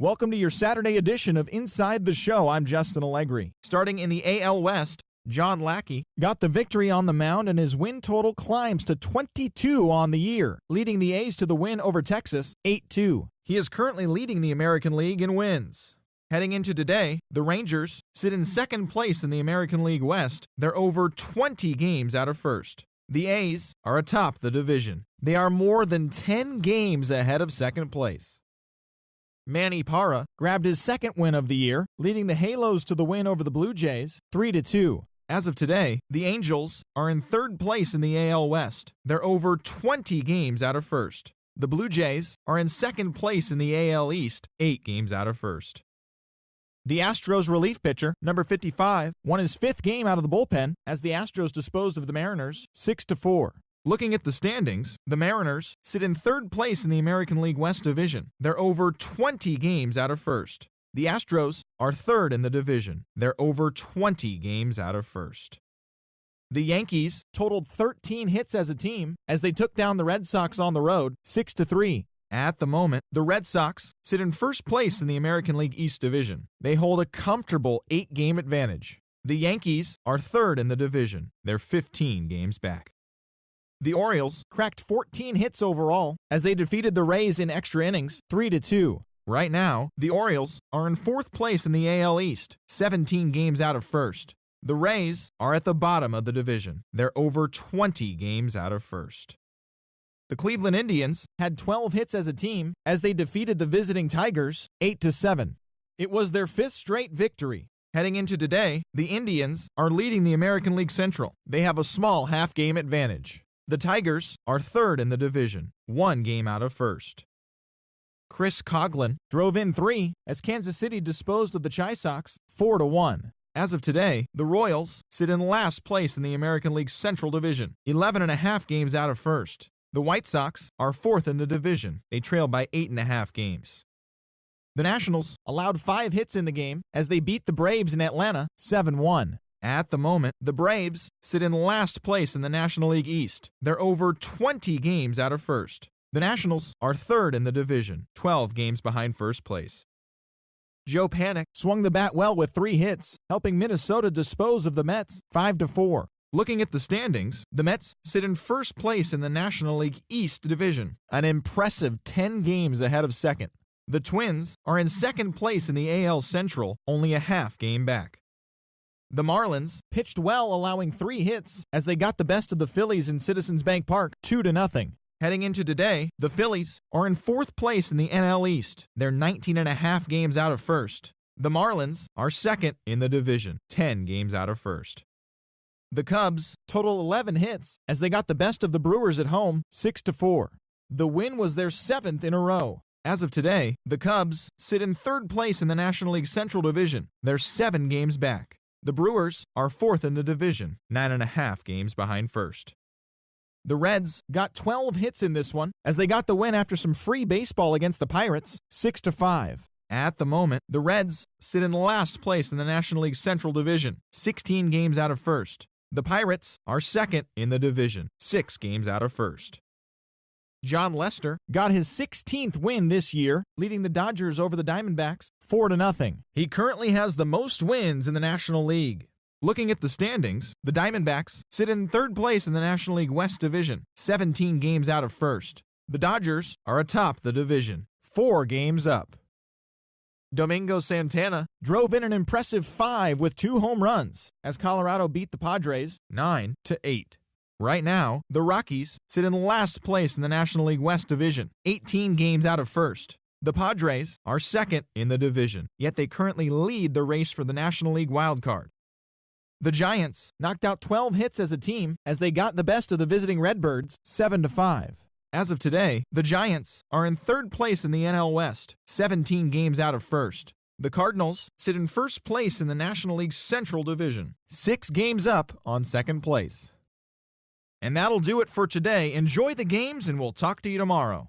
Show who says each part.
Speaker 1: Welcome to your Saturday edition of Inside the Show. I'm Justin Allegri. Starting in the AL West, John Lackey got the victory on the mound, and his win total climbs to 22 on the year, leading the A's to the win over Texas 8-2. He is currently leading the American League in wins. Heading into today, the Rangers sit in second place in the American League West. They're over 20 games out of first. The A's are atop the division. They are more than 10 games ahead of second place. Manny Parra grabbed his second win of the year, leading the Halos to the win over the Blue Jays 3-2. As of today, the Angels are in third place in the AL West. They're over 20 games out of first. The Blue Jays are in second place in the AL East, 8 games out of first. The Astros relief pitcher, number 55, won his fifth game out of the bullpen as the Astros disposed of the Mariners 6-4. Looking at the standings, the Mariners sit in third place in the American League West Division. They're over 20 games out of first. The Astros are third in the division. They're over 20 games out of first. The Yankees totaled 13 hits as a team as they took down the Red Sox on the road 6-3. At the moment, the Red Sox sit in first place in the American League East Division. They hold a comfortable 8-game advantage. The Yankees are third in the division. They're 15 games back. The Orioles cracked 14 hits overall as they defeated the Rays in extra innings 3-2. Right now, the Orioles are in fourth place in the AL East, 17 games out of first. The Rays are at the bottom of the division. They're over 20 games out of first. The Cleveland Indians had 12 hits as a team as they defeated the visiting Tigers 8-7. It was their fifth straight victory. Heading into today, the Indians are leading the American League Central. They have a small half-game advantage. The Tigers are third in the division, 1 game out of first. Chris Coghlan drove in 3 as Kansas City disposed of the Chi Sox 4-1. As of today, the Royals sit in last place in the American League Central Division, 11.5 games out of first. The White Sox are fourth in the division. They trail by 8.5 games. The Nationals allowed 5 hits in the game as they beat the Braves in Atlanta 7-1. At the moment, the Braves sit in last place in the National League East. They're over 20 games out of first. The Nationals are third in the division, 12 games behind first place. Joe Panik swung the bat well with 3 hits, helping Minnesota dispose of the Mets 5-4. Looking at the standings, the Mets sit in first place in the National League East Division, an impressive 10 games ahead of second. The Twins are in second place in the AL Central, only a half game back. The Marlins pitched well, allowing 3 hits as they got the best of the Phillies in Citizens Bank Park 2-0. Heading into today, the Phillies are in fourth place in the NL East. They're 19.5 games out of first. The Marlins are second in the division, 10 games out of first. The Cubs total 11 hits as they got the best of the Brewers at home 6-4. The win was their 7th in a row. As of today, the Cubs sit in third place in the National League Central Division. They're 7 games back. The Brewers are fourth in the division, 9.5 games behind first. The Reds got 12 hits in this one as they got the win after some free baseball against the Pirates 6-5. At the moment, the Reds sit in last place in the National League Central Division, 16 games out of first. The Pirates are second in the division, 6 games out of first. John Lester got his 16th win this year, leading the Dodgers over the Diamondbacks 4-0. He currently has the most wins in the National League. Looking at the standings, the Diamondbacks sit in third place in the National League West Division, 17 games out of first. The Dodgers are atop the division, 4 games up. Domingo Santana drove in an impressive 5 with 2 home runs as Colorado beat the Padres 9-8. Right now, the Rockies sit in last place in the National League West Division, 18 games out of first. The Padres are second in the division, yet they currently lead the race for the National League wildcard. The Giants knocked out 12 hits as a team as they got the best of the visiting Redbirds 7-5. As of today, the Giants are in third place in the NL West, 17 games out of first. The Cardinals sit in first place in the National League Central Division, 6 games up on second place. And that'll do it for today. Enjoy the games, and we'll talk to you tomorrow.